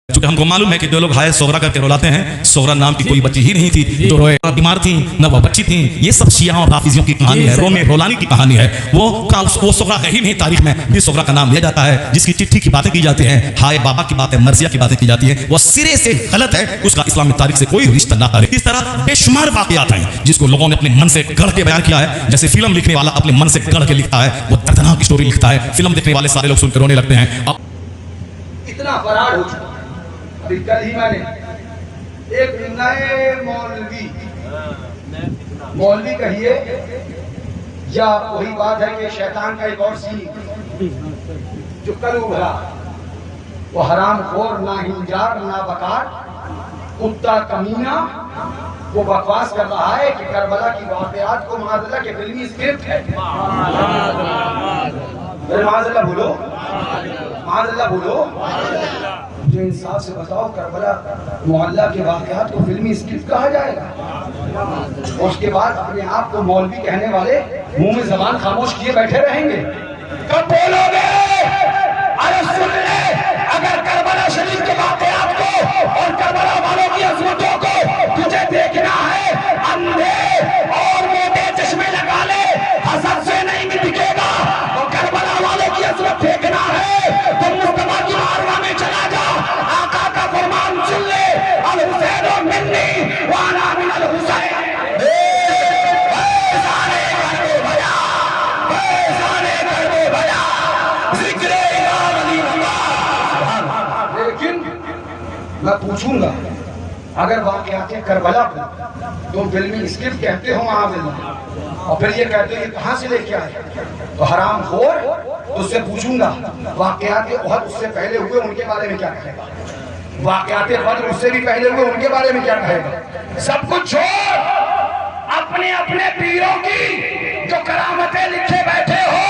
چونکہ ہم کو معلوم ہے کہ جو لوگ ہائے صغرا کر کے رولاتے ہیں، صغرا نام کی کوئی بچی ہی نہیں تھی جو روئے، بیمار تھیں نہ وہ بچی تھیں. یہ سب شیعہ اور رافضیوں کی کہانی ہے، رومی رولانی کی کہانی ہے. وہ صغرا ہے ہی نہیں. تاریخ میں بھی صغرا کا نام لیا جاتا ہے. جس کی چٹھی کی باتیں کی جاتی ہیں، ہائے بابا کی باتیں، مرضیہ کی باتیں کی جاتی ہیں، وہ سرے سے غلط ہے. اس کا اسلامی تاریخ سے کوئی رشتہ نہ ہے. اس طرح بے شمار واقعات ہیں جس کو لوگوں نے اپنے من سے گڑھ کے بیان کیا ہے. جیسے فلم لکھنے والا اپنے من سے گڑھ کے لکھتا ہے، وہ دردناک اسٹوری لکھتا ہے. فلم دیکھنے والے سارے لوگ سن کے رونے لگتے ہیں. اتنا فرار ہو چکا. ابھی کل ہی میں نے ایک نئے مولوی کہیے یا وہی بات ہے کہ شیطان کا ایک اور سین جو کل ابھرا، وہ حرام خور، نہ ہنجار نہ بکار، کتا کمینہ، وہ بکواس کر رہا ہے کہ کربلا کی واقعات کو معاذ اللہ کے فلمی اسکرپٹ ہے. معاذ اللہ بولو، معاذ اللہ بولو. جو انصاف سے بتاؤ، کربلا معلّہ کے واقعات کو فلمی اسکرپٹ کہا جائے گا؟ اور اس کے بعد اپنے آپ کو مولوی کہنے والے منہ میں زبان خاموش کیے بیٹھے رہیں گے. کب بولو گے؟ ارے سن لے، اگر کربلا شریف کے واقعات کو اور کربلا والوں کی عظمتوں کو تجھے دیکھنا ہے، اندھے اور موٹے چشمے لگا لے، حسد سے نہیں دکھے گا. اور کربلا والوں کی عظمت دیکھنا ہے تو مصطفیٰ کی بارگاہ میں چلا جا، آقا کا فرمان سن لے، الحسین منی وانا من الحسین. لیکن میں پوچھوں گا، اگر واقعات کربلا کو تم فلمی اسکرپٹ کہتے ہو معاذ اللہ، اور پھر یہ کہتے ہو یہ کہاں سے لے کے آئے، تو حرام خور اس سے پوچھوں گا واقعات احد اس سے پہلے ہوئے ان کے بارے میں کیا کہے گا؟ واقعات بدر اس سے بھی پہلے ہوئے ان کے بارے میں کیا کہے گا؟ سب کچھ چھوڑ، اپنے اپنے پیروں کی جو کرامتیں لکھے بیٹھے ہو،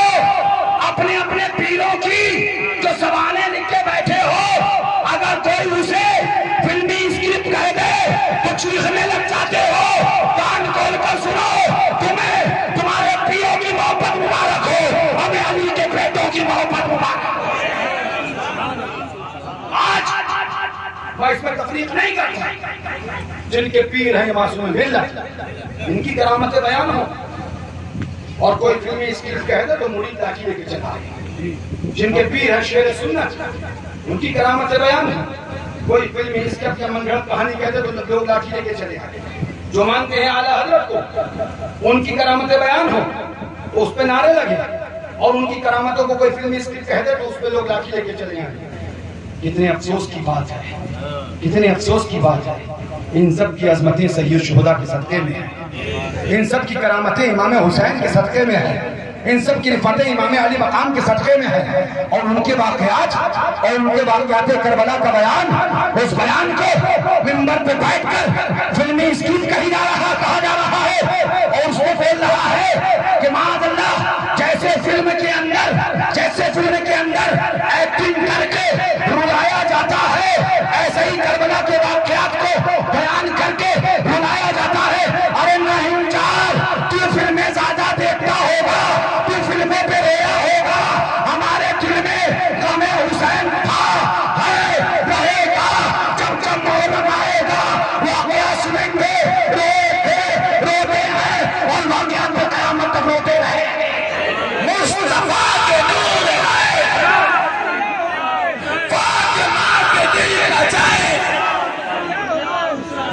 اپنے اپنے پیروں کی جو زبانیں لکھے بیٹھے ہو، اگر کوئی اسے فلمی اسکرپٹ کہہ دے تو چیخنے لگ جاتے ہو. کان کھول کر سنو، تمہیں تمہارے پیروں کی محبت مبارک ہو، ہمیں علی کے بیٹوں کی محبت مبارک ہو. آج میں اس پر تفریق نہیں کرتا. جن کے پیر ہیں معصوم ملت، ان کی کرامتیں بیان ہو، اور کوئی فلمی اسکرپٹ کہہ دے تو مرید لاٹھی لے کے چلا. جن کے پیر ہیں شیر سنت، ان کی کرامتیں بیان ہو. کوئی فلمی اسکرپٹ یا من گھڑت کہانی کہہ دے تو لوگ لاٹھی لے کے چلے آئے. جو مانتے ہیں اعلیٰ حضرت کو، ان کی کرامتیں بیان ہو تو اس پہ نعرے لگے، اور ان کی کرامتوں کو کوئی فلمی اسکرپٹ کہہ دے تو اس پہ لوگ لاٹھی لے کے چلے آئے. کتنے افسوس کی بات ہے، کتنے افسوس کی بات ہے. ان سب کی عظمتیں سید شہداء کے صدقے میں ہیں، ان سب کی کرامتیں امام حسین کے صدقے میں ہیں، ان سب کی رفعتیں امام علی مقام کے صدقے میں ہیں. اور ان کے واقعات اور ان کے واقعات کربلا کا بیان، اس بیان کو منبر پہ بیٹھ کر فلمی اسکرپٹ کہا جا رہا ہے، اور اس کو بول رہا ہے کہ معاذ اللہ جیسے فلم کے اندر ایکٹنگ کر کے رلایا جاتا ہے، ایسے ہی کربلا کے واقعات کو بیان کر کے رلایا جاتا ہے. ارے نہیں چار، تو فلمیں زیادہ دیکھتا ہوگا، تو فلموں پہ ریا ہوگا. ہمارے دل میں غم حسین تھا، ہے، رہے گا. جب جب محرم آئے گا واقعہ سنیں گے، روتے ہیں، اور واقعات پہ قیامت تک روتے رہے. مصطفیٰ کے نور آئے، فاطمہ کے دل نچائے.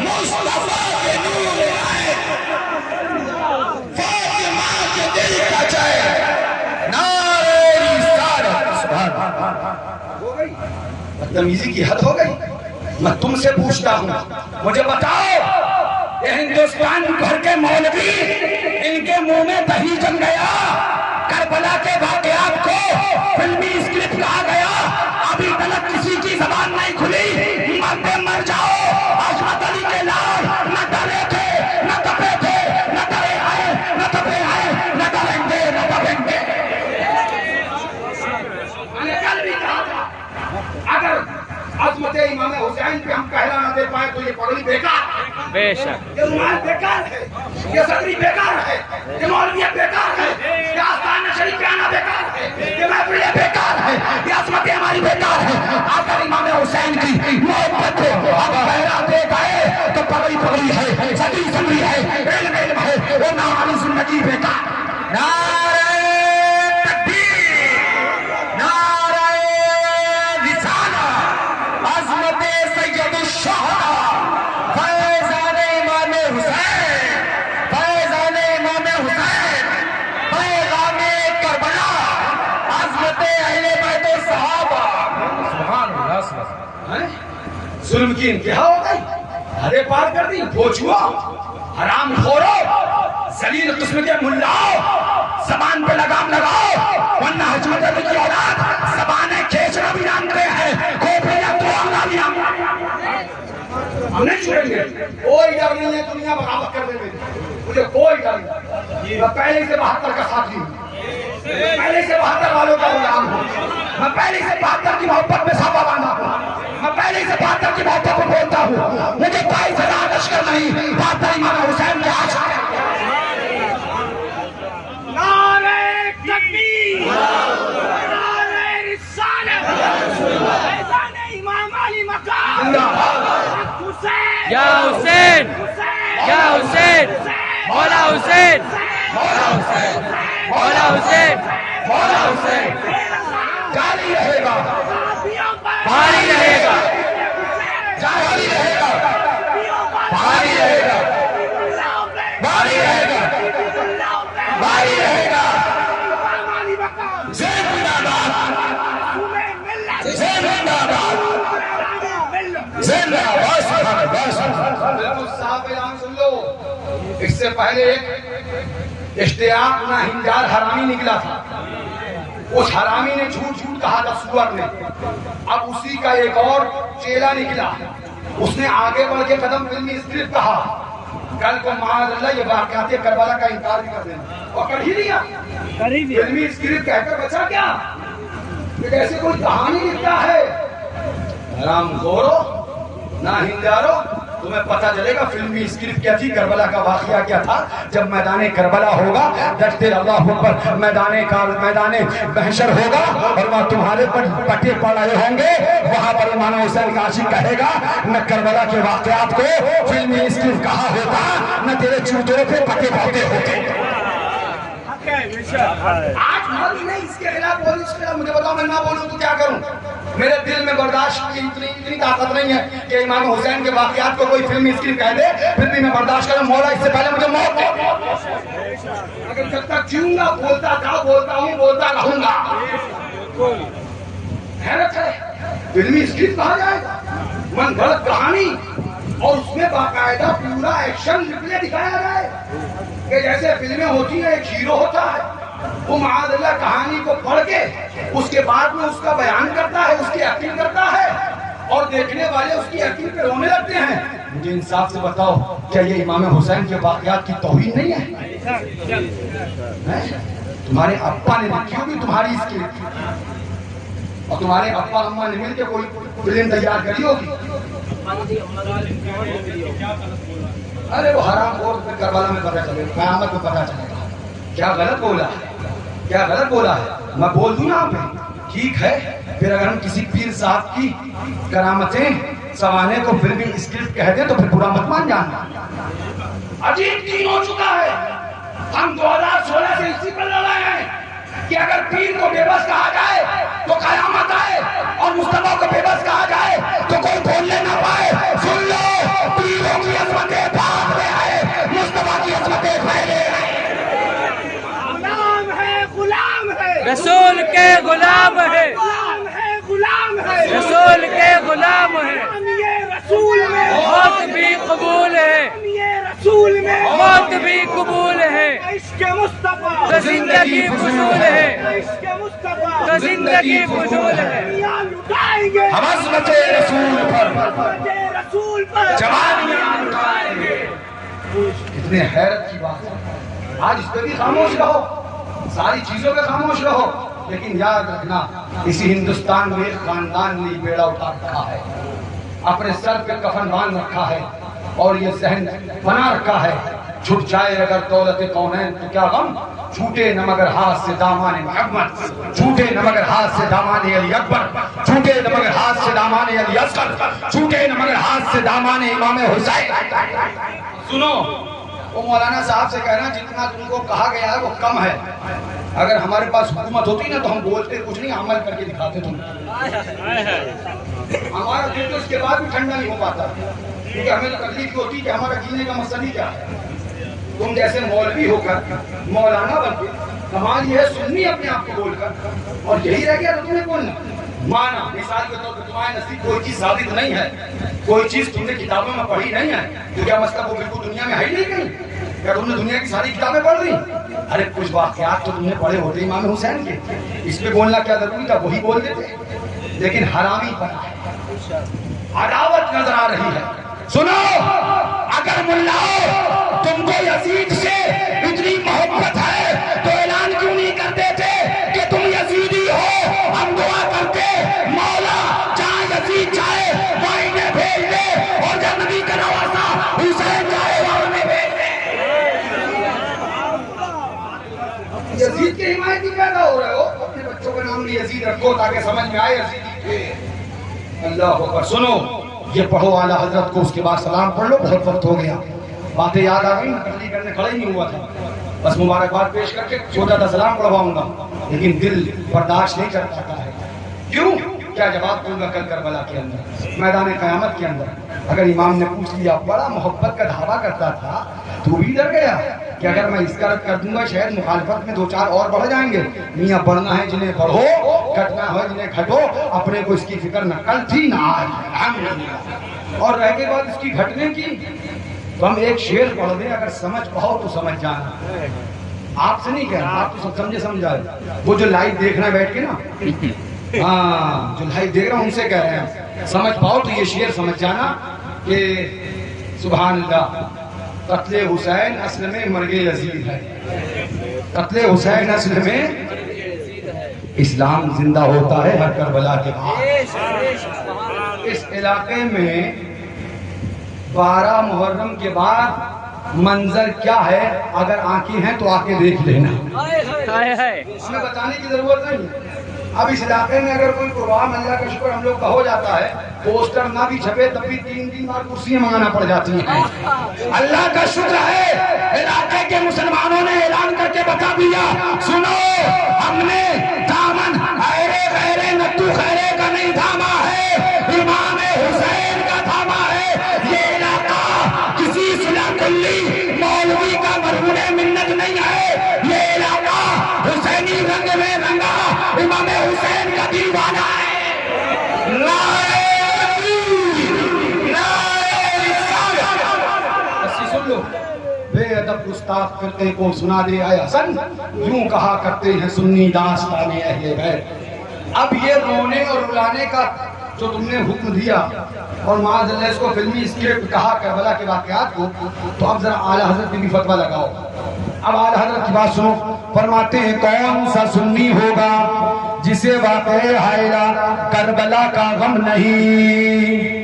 مصطفیٰ کے نور آئے، فاطمہ کے دل نچائے. نعرہ رسالت. سبحان اللہ. ہو گئی بدتمیزی کی حد ہو گئی. میں تم سے پوچھتا ہوں، مجھے بتاؤ یہ ہندوستان بھر کے مولوی، ان کے منہ میں دہی جم گیا. کربلا کے واقعات کو فلمی اسکرپٹ کہا گیا. ابھی تک کسی کی زبان نہیں کھلی. مرتے مر جاؤ. عصمت علی کے لال نہ ڈرے تھے، نہ تپے تھے، نہ ڈرے آئے، نہ تپے آئے، نہ ڈریں گے، نہ تپیں گے. میں نے کل بھی کہا تھا، اگر عظمت امام حسین پہ ہم پہلا نہ دے پائے تو یہ پگڑی بیکار ہے. بے شک یہ رومال بیکار ہے، یہ صدری بیکار ہے، یہ مولویت بیکار ہے، یہ آستانہ شریف پہ آنا بیکار ہے. یہ محفلیں بیکار ہے، یہ عظمتیں ہماری بیکار ہے. آخر امام حسین کی محبت کو اب بہرا دے گئے تو پگڑی پگڑی ہے، صدی صدی ہے، علم علم ہے، وہ نام علی زندگی بیکار. نعرہ تکبیر، نعرہ رسالہ، عظمت سید الشہداء فیضان امام حسین، فیضان امام حسین، پیغام کربلا، عظمت اہل بیت و صحابہ. سبحان اللہ. ظلم کی انتہا ہو گئی، حدیں پار کر دی. پوچھوا حرام خورو، ذلیل قسم کے ملاؤ، زبان پہ لگام لگاؤ، ورنہ حجمت علی کی اولاد زبانیں کھینچنا بھی جانتے ہیں، کھوپڑیاں توڑنا بھی ہم نہیں چھوڑیں گے. کوئی ڈر نہیں ہے دنیا بغاوت کرنے میں، مجھے کوئی ڈر نہیں. میں پہلے سے 72 کا ساتھی ہوں، پہلے سے 72 والوں کا غلام ہوں، میں پہلے سے 72 کی محبت میں صافہ باندھا ہوں، میں پہلے سے 72 کی محبت میں بولتا ہوں. مجھے کوئی فضا لشکر نہیں، 72 امام حسین کے عاشق ہیں. نعرہ تکبیر، نعرہ رسالت، فیضان امام علی مقام. یا حسین، یا حسین، مولا حسین، مولا حسین، مولا حسین، مولا حسین. جاری رہے گا، بھاری رہے گا، جاری رہے گا، بھاری رہے گا، بھاری رہے گا، بھاری رہے گا. زندہ باد، زندہ باد، زندہ باد. صاحب اعلان سن لو. اس سے پہلے ایک اشتیاق نہ ہنجار حرامی نکلا تھا، اس حرامی نے جھوٹ جھوٹ کہا تھا سور نے. اب اسی کا ایک اور چیلا نکلا، اس نے آگے بڑھ کے قدم فلمی اسکرپٹ کہا. کل کو معاذ اللہ یہ واقعات کربلا کا انکار بھی کر دینا، اور کر ہی دیا. فلمی اسکرپٹ کہہ کر بچا کیا کہ جیسے کوئی کہانی لکھتا ہے. حرام خورو نہ ہنجارو، تمہیں پتہ چلے گا فلمی اسکرپٹ کیا تھی، کربلا کا واقعہ کیا تھا. جب میدان کربلا ہوگا ڈٹتے اللہ پر، میدان محشر ہوگا اور وہاں تمہارے پر پٹے پڑے ہوں گے. وہاں پر امام حسین کا عاشق کہے گا نہ کربلا کے واقعات کو فلمی اسکرپٹ کہا ہوتا، نہ تیرے چوترے پہ پٹے پڑتے ہوتے. آج مرد نہیں اس کے خلاف بولنے، اس کے خلاف مجھے بتاؤ میں نہ بولوں تو کیا کروں. میرے دل میں برداشت کی اتنی طاقت نہیں ہے کہ امام حسین کے واقعات کو کوئی فلمی اسکرپٹ کہہ دے پھر بھی میں برداشت کروں. مولا اس سے پہلے مجھے موت دے. اگر جب تک جیوں گا بولتا تھا، بولتا ہوں، بولتا رہوں گا. حیرت ہے فلمی اسکرپٹ کہا جائے گا، من گھڑت کہانی، اور اس میں باقاعدہ پورا ایکشن ریپلے دکھایا جائے کہ جیسے فلمیں ہوتی ہیں ایک ہیرو ہوتا ہے، وہ معاذ اللہ کہانی کو پڑھ کے اس کے بعد میں اس کا بیان کرتا ہے، اس کی ایکٹنگ کرتا ہے، اور دیکھنے والے اس کی ایکٹنگ پہ رونے لگتے ہیں. مجھے انصاف سے بتاؤ کیا یہ امام حسین کے واقعات کی توہین نہیں ہے؟ تمہارے ابا نے لکھی ہوگی تمہاری اسکرپٹ، اور تمہارے ابا اماں نے مل کے کوئی فلم تیار کری ہوگی. ارے وہ حرام خور کربلا میں پتہ چلے گا، قیامت میں پتہ چلے گا. کیا غلط بولا ہے، کیا غلط بولا ہے. میں بول دوں نا آپ پہ ٹھیک ہے. پھر اگر ہم کسی پیر صاحب کی کرامتیں سوانے کو پھر بھی اسکرپٹ کہہ دیں تو پھر برا مت مان جانا. عجیب دین ہو چکا ہے. ہم 2016 سے اسی پر لڑ رہے ہیں کہ اگر پیر کو بے بس کہا جائے تو قیامت آئے، اور مصطفیٰ کو بے بس کہا جائے تو کوئی بولنے نہ پائے. سن لو، پیروں کی عظمتیں بعد میں آئے، مصطفیٰ کی عظمتیں پہلے آئے. رسول کے غلام ہے، رسول کے غلام ہے. موت بھی قبول ہے، موت بھی قبول ہے، تو زندگی فضول ہے، تو زندگی فضول ہے. ہم عظمت رسول پر جوانیاں لٹائیں گے. کتنے حیرت کی بات ہے. آج اس پہ بھی خاموش رہو، ساری چیزوں پہ خاموش رہو، لیکن یاد رکھنا اسی ہندوستان میں ایک خاندان نے بیڑا اٹھا رکھا ہے، اپنے سر پہ کفن باندھ رکھا ہے، اور یہ ذہن بنا رکھا ہے چھٹ جائے اگر دولت کونین تو کیا غم، چھوٹے نہ مگر ہاتھ سے دامان محمد، چھوٹے نہ مگر ہاتھ سے دامان علی اکبر، چھوٹے نہ مگر ہاتھ سے دامان علی اصغر، چھوٹے نہ مگر ہاتھ سے دامان امام حسین۔ سنو، وہ مولانا صاحب سے کہنا جتنا تم کو کہا گیا ہے وہ کم ہے، اگر ہمارے پاس حکومت ہوتی نا تو ہم بولتے کچھ نہیں، عمل کر کے دکھاتے تم۔ ہمارا دل تو اس کے بعد بھی ٹھنڈا نہیں ہو پاتا، کیونکہ ہمیں تو تکلیف ہوتی کہ ہمارا جینے کا مقصد ہی کیا ہے۔ تم جیسے مولوی ہو کر مولانا بن کے کمال یہ ہے سنی اپنے آپ کو بول کر، اور یہی رہ گیا تو تمہیں بولنا مانا۔ مثال کے طور پر تمہارے نزدیک کوئی چیز ثابت نہیں ہے، کوئی چیز تم نے کتابوں میں پڑھی نہیں ہے، تو کیا مطلب وہ بالکل دنیا میں ہے ہی نہیں کہیں؟ کیا تم نے دنیا کی ساری کتابیں پڑھ لی؟ ارے کچھ واقعات تو تم نے پڑھے ہوتے امام حسین کے، اس پہ بولنا کیا ضروری تھا، وہی بول دیتے۔ لیکن حرامی بنا ہے، عداوت نظر آ رہی ہے۔ سنو، اگر ملاؤ تم کو یزید سے اتنی محبت ہے تو اعلان کیوں نہیں کرتے تھے کہ تم یزیدی ہو؟ ہم دعا کرتے مولا جہاں یزید چاہے وہاں انہیں بھیج دے، اور جب نبی کا نواسا حسین چاہے وہاں انہیں بھیج دے۔ یزید کے حمایتی پیدا ہو رہے ہو، اپنے بچوں کا نام بھی یزید رکھو تاکہ سمجھ میں آئے یزیدی تھے۔ اللہ اکبر۔ سنو، یہ پڑھو اعلیٰ حضرت کو، اس کے بعد سلام پڑھ لو، بہت وقت ہو گیا، باتیں یاد آ گئی، تقریر کرنے کھڑا ہی نہیں ہوا تھا، بس مبارکباد پیش کر کے سوچا تھا سلام پڑھواؤں گا، لیکن دل برداشت نہیں کر پاتا ہے۔ کیوں؟ کیا جواب دوں گا کل کربلا کے اندر، میدان قیامت کے اندر؟ اگر امام نے پوچھ لیا، بڑا محبت کا دعویٰ کرتا تھا، تو بھی ڈر گیا کہ اگر میں اس کا رد کر دوں گا شاید مخالفت میں دو چار اور بڑھ جائیں گے۔ میاں بڑھنا ہے جنہیں بڑھو، گھٹنا ہے جنہیں گھٹو، اپنے کو اس کی فکر نہ کل تھی نہ آج، الحمدللہ۔ اور رہ کے بعد اس کی گھٹنے کی تو ہم ایک شعر پڑھ دیں، اگر سمجھ پاؤ تو سمجھ جانا، آپ سے نہیں کہہ رہا، آپ تو سمجھے سمجھائے، وہ جو لائیو دیکھ رہے ہیں بیٹھ کے نا، ہاں جو لائیو دیکھ رہا ہوں ان سے کہہ رہے ہیں، سمجھ پاؤ تو یہ شعر سمجھ جانا کہ سبحان اللہ، قتل حسین اصل میں مرگ یزید ہے، قتل حسین اصل میں اسلام زندہ ہوتا ہے ہر کربلا کے بعد۔ اس علاقے میں 12 محرم کے بعد منظر کیا ہے، اگر آنکھیں ہیں تو آ کے دیکھ لینا، ہمیں بتانے کی ضرورت نہیں۔ اب اس علاقے میں اگر کوئی پروگرام اللہ کا شکر ہم لوگ کا ہو جاتا ہے، پوسٹر نہ بھی چھپے تب بھی 3 بار کرسیاں منگانا پڑ جاتی ہیں۔ اللہ کا شکر ہے علاقے کے مسلمانوں نے اعلان کر کے بتا دیا، سنو ہم نے دامن خیرے نتو خیرے کا نہیں تھاما ہے، امام حسین کا تھاما ہے۔ یہ علاقہ کسی صلح کلی مولوی کا مرہون منت نہیں ہے، یہ علاقہ حسینی رنگ میں رنگا امام حسین کا دیوانہ ہے۔ سن لو، بے ادب گستاخ فرقے کو سنا دے آئے حسن، یوں کہا کرتے ہیں سنی داستان اہل بیت۔ اب یہ رونے اور رلانے کا جو تم نے حکم دیا اور معاذ اللہ اس کو فلمی اسکرپٹ کہا کربلا کے واقعات کو، تو اب ذرا اعلیٰ حضرت نے بھی فتویٰ لگاؤ۔ اب اعلیٰ حضرت کی بات سنو، فرماتے ہیں کون سا سنی ہوگا جسے واقع حائلہ کربلا کا غم نہیں،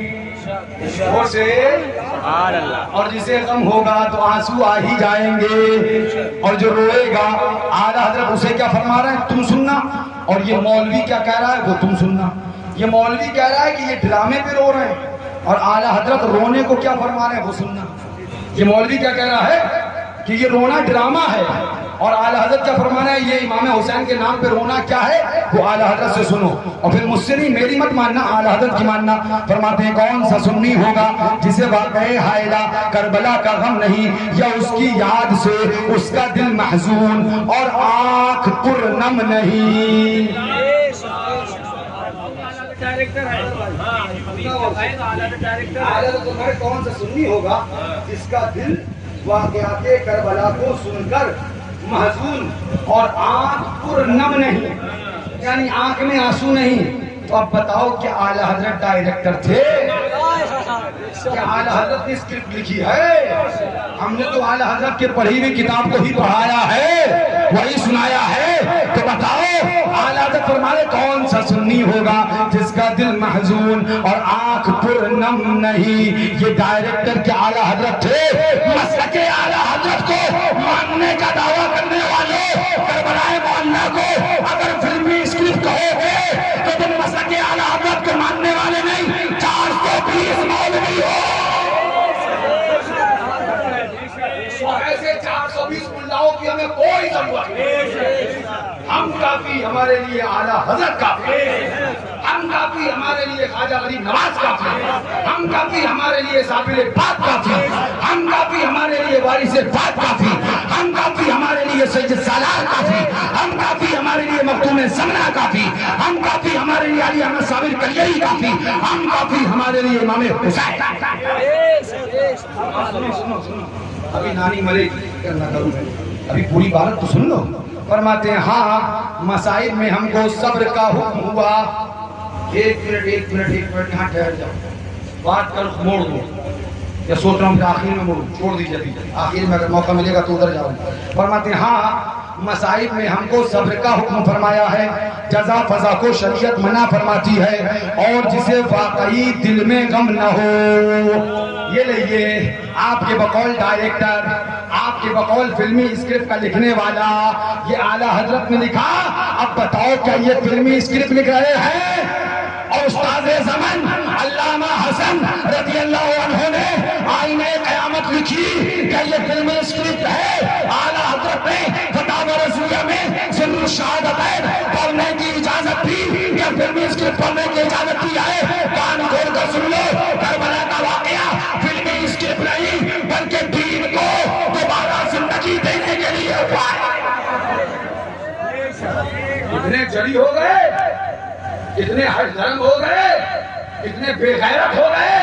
اور جسے غم ہوگا تو آنسو آ ہی جائیں گے، اور جو روئے گا اعلیٰ حضرت اسے کیا فرما رہے ہیں، تم سننا، اور یہ مولوی کیا کہہ رہا ہے وہ تم سننا۔ یہ مولوی کہہ رہا ہے کہ یہ ڈرامے پہ رو رہے ہیں، اور اعلیٰ حضرت رونے کو کیا فرما رہے ہیں وہ سننا۔ یہ مولوی کیا کہہ رہا ہے کہ یہ رونا ڈرامہ ہے، اور اعلیٰ حضرت کیا فرمانا ہے یہ امام حسین کے نام پہ رونا کیا ہے وہ اعلیٰ حضرت سے سنو، اور پھر مجھ سے نہیں، میری مت ماننا، اعلیٰ حضرت کی ماننا۔ فرماتے ہیں کون سا سنی ہوگا جسے واقع حائلہ کربلا کا غم نہیں، یا اس کی یاد سے اس کا دل محزون اور آنکھ پرنم نہیں۔ کون سا سنی ہوگا جس کا دل واقعات کربلا کو سن کر محزون اور آنکھ پرنم نہیں، یعنی آنکھ میں آنسو نہیں۔ تو اب بتاؤ کہ اعلیٰ حضرت ڈائریکٹر تھے، کیا اعلیٰ حضرت نے اسکرپٹ لکھی ہے؟ ہم نے تو اعلیٰ حضرت کے پڑھی ہوئی کتاب کو ہی پڑھایا ہے، وہی سنایا ہے۔ تو بتاؤ اعلیٰ حضرت فرمائے کون سا سنی ہوگا جس کا دل محزون اور آنکھ پر نم نہیں. یہ ڈائریکٹر کے اعلیٰ حضرت تھے. مسلک اعلیٰ حضرت کو ماننے کا دعویٰ کرنے والوں کربلائے معلیٰ کو اگر فلمی اسکرپٹ کہو گے تو تم مسلک اعلیٰ حضرت کو ماننے والے نہیں 420 مولوی ہو. ایسے 420 ملاؤں کی ہمیں کوئی ضرورت نہیں. ہم کافی ہمارے لیے اعلیٰ حضرت کافی. ہم کافی ہمارے لیے خواجہ غریب نواز کافی. ہم کافی ہمارے لیے صابر بات کافی. ہم کافی ہمارے لیے وارث بات کافی. ہم کافی ہمارے لیے سید سالار کافی. ہم کافی ہمارے لیے مختوم زمنہ کافی. ہم کافی ہمارے لیے علی احمد صابر کلیری کافی. ہم کافی ہمارے لیے امام حسین. ابھی نانی مرے ابھی پوری بات تو سن لو. فرماتے ہیں ہاں مسائل میں ہم کو صبر کا حکم ہوا. ایک منٹ یہاں ٹھہر جاؤ. بات کر موڑ دو یا سوچ رہا ہوں کہ آخر میں موڑوں. چھوڑ دیجیے آخر میں اگر موقع ملے گا تو ادھر جاؤں. فرماتے ہیں ہاں مسائل میں ہم کو صبر کا حکم فرمایا ہے. جزا فضا کو شریعت منع فرماتی ہے. اور جسے واقعی دل میں غم نہ ہو. یہ لئیے آپ کے بقول ڈائریکٹر, آپ کے بقول فلمی اسکرپٹ کا لکھنے والا یہ اعلیٰ حضرت نے لکھا. اب بتاؤ کیا یہ فلمی اسکرپٹ لکھ رہے ہیں؟ اور استاد زمن علامہ حسن رضی اللہ عنہ نے آئینہ قیامت لکھی. کیا یہ فلمی اسکرپٹ ہے؟ اعلیٰ حضرت نے فتاوی رضویہ میں سن الشہادتین پڑھنے کی اجازت دی. کیا فلمی اسکرپٹ پڑھنے کی اجازت دی ہے؟ کان کھول کر سن لو. کربلا کا واقعہ فلمی اسکرپٹ نہیں بلکہ دین کو دوبارہ زندگی دینے کے لیے ہوا ہے. اتنے جڑی ہو گئے, اتنے حج دھرم ہو گئے, اتنے بے غیرت ہو گئے.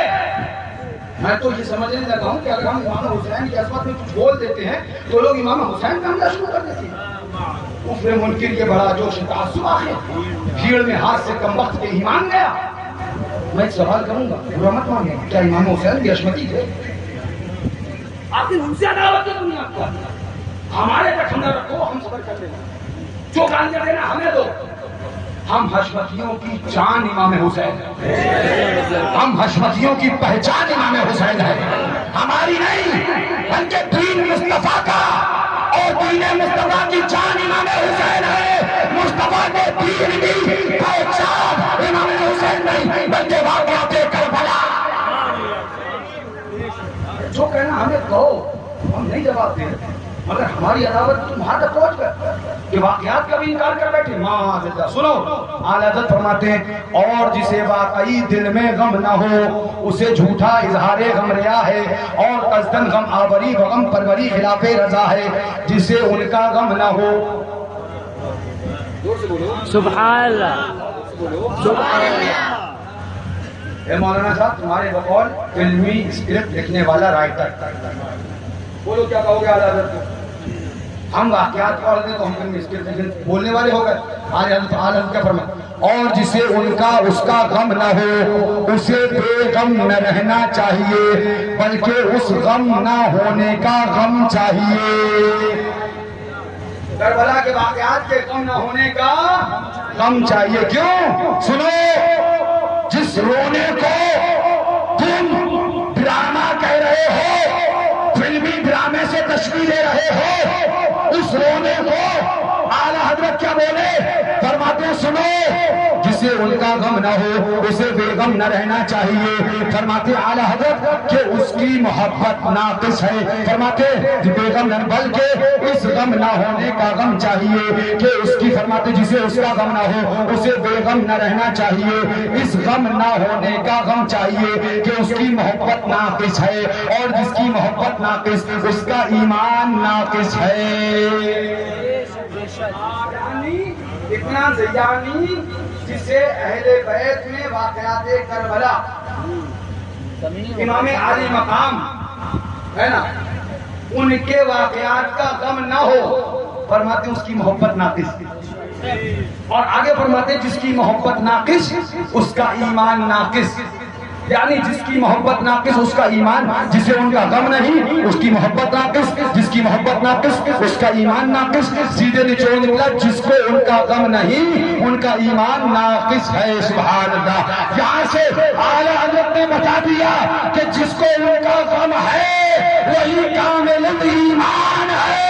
میں تو یہ سمجھنے لگا ہوں کہ اگر ہم امام حسین کی عصمت میں کچھ بول دیتے ہیں تو لوگ امام حسین کا حملہ شروع کر دیتے ہیں. کفر منکر کے بڑا جوش تعصب آخر بھیڑ میں ہاتھ سے کم وقت کے ایمان گیا. میں ایک سوال کروں گا, برا مت مانگے, کیا امام حسین بھی عصمتی تھے؟ آخر ان سے عداوت ہے دنیا کو. ہمارے پر ٹھنڈا رکھو, ہم صبر کر لینا. جو گالیاں دینا ہمیں دو. ہم حشمتیوں کی جان امام حسین ہے. ہم حشمتیوں کی پہچان امام حسین ہے. ہماری نہیں بلکہ دین مصطفیٰ کا, اور دین مصطفیٰ کی جان امام حسین ہے. مصطفیٰ کے دین کی پہچان امام حسین نہیں بلکہ واقعات کربلا. جو کہنا ہمیں کہو, ہم نہیں جواب دیں, مگر ہماری عداوت تم وہاں تک پہنچ گئے کہ واقعات کا بھی انکار کر بیٹھے. سنو, اعلیٰ حضرت فرماتے ہیں اور جسے واقعی دل میں غم نہ ہو اسے جھوٹا اظہار غم ریا ہے, اور قصدن غم آوری و غم پروری خلاف رضا ہے. جسے ان کا غم نہ ہو. سبحان اللہ, سبحان اللہ. اے مولانا صاحب, تمہارے بقول فلمی اسکرپٹ لکھنے والا رائٹر, بولو کیا کہو گے اعلیٰ حضرت کو؟ ہم واقعات پڑھ دیں تو ہم فلمی اسکرپٹ بولنے والے ہو گئے. اعلیٰ حضرت کا فرمان اور جسے ان کا اس کا غم نہ ہو اسے بے غم نہ رہنا چاہیے بلکہ اس غم نہ ہونے کا غم چاہیے. کربلا کے واقعات کے غم نہ ہونے کا غم چاہیے. کیوں؟ سنو, جس رونے کو تم ڈرامہ کہہ رہے ہو, فلمی ڈرامے سے تشکیل دے رہے ہو, اس رونے کو اعلیٰ حضرت کیا بولے؟ فرماتے ہیں سنو, جسے ان کا غم نہ ہو اسے بے غم نہ رہنا چاہیے. فرماتے اعلیٰ حضرت کہ اس کی محبت ناقص ہے. فرماتے بے غم نہ بلکہ اس غم نہ ہونے کا غم چاہیے کہ اس کی. فرماتے جسے اس کا غم نہ ہو اسے بے غم نہ رہنا چاہیے, اس غم نہ ہونے کا غم چاہیے کہ اس کی محبت ناقص ہے, اور جس کی محبت ناقص اس کا ایمان ناقص ہے. اتنا زیانی جسے اہل بیت میں واقعات کربلا امام علی مقام ہے نا, ان کے واقعات کا غم نہ ہو. فرماتے اس کی محبت ناقص, اور آگے فرماتے جس کی محبت ناقص اس کا ایمان ناقص. یعنی جس کی محبت ناقص اس کا ایمان، جسے ان کا غم نہیں اس کی محبت ناقص، جس کی محبت ناقص اس کا ایمان ناقص. سیدھے نچوڑ نکلا جس کو ان کا غم نہیں ان کا ایمان ناقص ہے. سبحان اللہ. یہاں سے اعلیٰ حضرت نے بتا دیا کہ جس کو ان کا غم ہے وہی کامل ایمان ہے،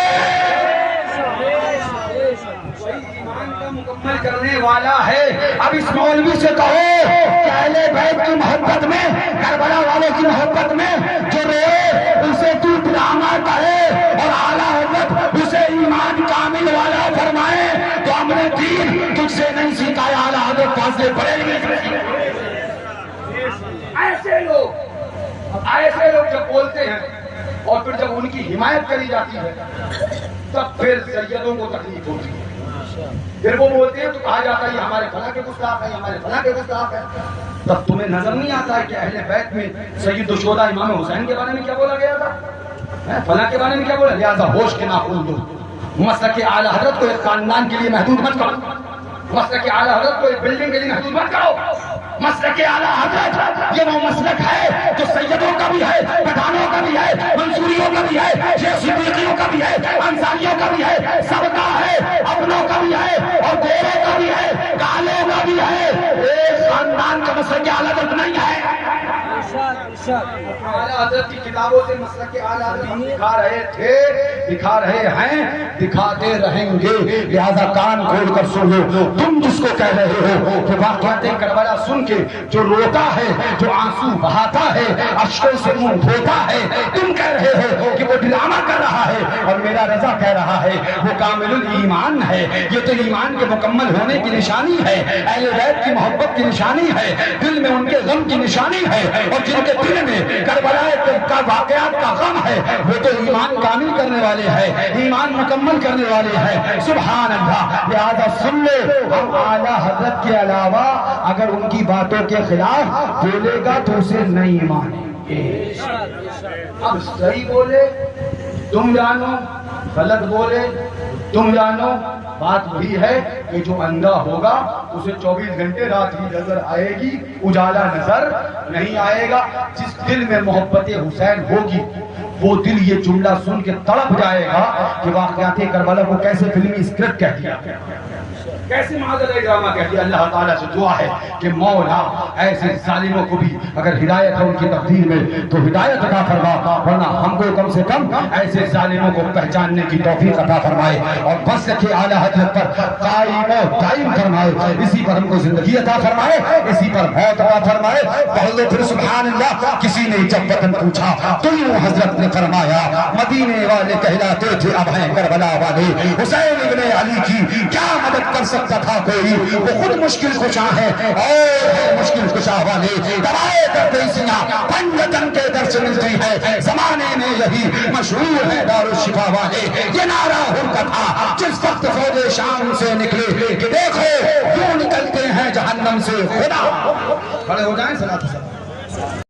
مکمل کرنے والا ہے. اب اس مولوی سے کہو کہ اہل بیت کی محبت میں، کربلا والوں کی محبت میں جو روئے اسے تو ڈرامہ کہے اور اعلیٰ حضرت اسے ایمان کامل والا فرمائے تو ہم نے دین تجھ سے نہیں سیکھا. اعلیٰ حضرت فاضل بریلوی. ایسے لوگ جب بولتے ہیں اور پھر جب ان کی حمایت کری جاتی ہے تب پھر سیدوں کو تکلیف ہوتی ہے. پھر وہ بولتے ہیں تو کہا جاتا ہے یہ ہمارے فلاں کے گستاخ ہیں، ہمارے فلاں کے گستاخ ہیں. تب تمہیں نظر نہیں آتا ہے کہ اہل بیت میں سید الشہداء امام حسین کے بارے میں کیا بولا گیا تھا، فلاں کے بارے میں کیا بولا. لہذا ہوش کے ناخن دو. مسلک اعلیٰ حضرت کو ایک خاندان کے لیے محدود مت کرو، مسلک اعلیٰ حضرت کو ایک بلڈنگ کے لیے محدود مت کرو. مسلک اعلیٰ حضرت یہ وہ مسلک ہے جو سیدوں کا بھی ہے، پٹھانوں کا بھی ہے، منصوریوں کا بھی ہے، شیخ صدیقیوں کا بھی ہے، انصاریوں کا بھی ہے، سب کا ہے، اپنوں کا بھی ہے اور گوروں کا بھی ہے، کالوں کا بھی ہے. ایک خاندان کا مسلک اعلیٰ حضرت نہیں ہے. اعلیٰ حضرت کی کتابوں سے مسلک اعلیٰ حضرت دکھا رہے تھے، دکھا رہے ہیں، دکھاتے رہیں گے. لہذا کان کھول کر سن لو. تم جس کو کہہ رہے ہو کہ واقعات کربلا سن کے جو روتا ہے، جو آنسو بہاتا ہے، اشکوں سے منہ دھوتا ہے، تم کہہ رہے ہو کہ وہ ڈرامہ کر رہا ہے اور میرا رضا کہہ رہا ہے وہ کامل الایمان ہے. یہ تو ایمان کے مکمل ہونے کی نشانی ہے، اہل بیت کی محبت کی نشانی ہے، دل میں ان کے غم کی نشانی ہے. اور جن کے دل میں کربلا کا واقعات کا غم ہے وہ تو ایمان کامل کرنے والے ہیں، ایمان مکمل کرنے والے ہیں. سبحان اللہ. لہذا سن لو ہم اعلیٰ حضرت کے علاوہ اگر ان کی باتوں کے خلاف بولے گا تو اسے نہیں مانیں گے. اب صحیح بولے تم جانو، غلط بولے تم جانو. بات وہی ہے کہ جو اندھا ہوگا اسے 24 گھنٹے رات ہی نظر آئے گی، اجالا نظر نہیں آئے گا. جس دل میں محبت حسین ہوگی وہ دل یہ جملہ سن کے تڑپ جائے گا کہ واقعات کربلا کو کیسے فلمی اسکرپٹ کہہ دیا، کیسے معذرت ڈرامہ کہہ دیا. اللہ تعالیٰ سے دعا ہے کہ مولا ایسے ظالموں کو بھی اگر ہدایت ہے ان کی تقدیر میں تو ہدایت عطا فرما، ورنہ ہم کو کم سے کم ایسے ظالموں کو پہچاننے کی توفیق عطا فرمائے اور بس رکھے اعلیٰ حضرت پر قائم و دائم فرمائے. اسی پر ہم کو زندگی عطا فرمائے، اسی پر موت عطا فرمائے. پڑھ لو پھر سبحان اللہ. کسی نے جب وطن پوچھا تو یوں حضرت نے فرمایا مدینے والے کہلاتے تھے اب ہیں کربلا والے. حسین ابن علی کی کیا مدد کر سکتا تھا کوئی، وہ خود مشکل کشا ہے اور مشکل کشا والے. دبائے کرتے سیاں پنجتن کے در سے ملتی ہے، زمانے میں یہی مشہور ہے دارالشفا والے. یہ نعرہ ان کا تھا جس وقت فوج شام سے نکلے کہ دیکھو کیوں نکلتے ہیں جہنم سے خدا. کھڑے ہو جائیں صلاۃ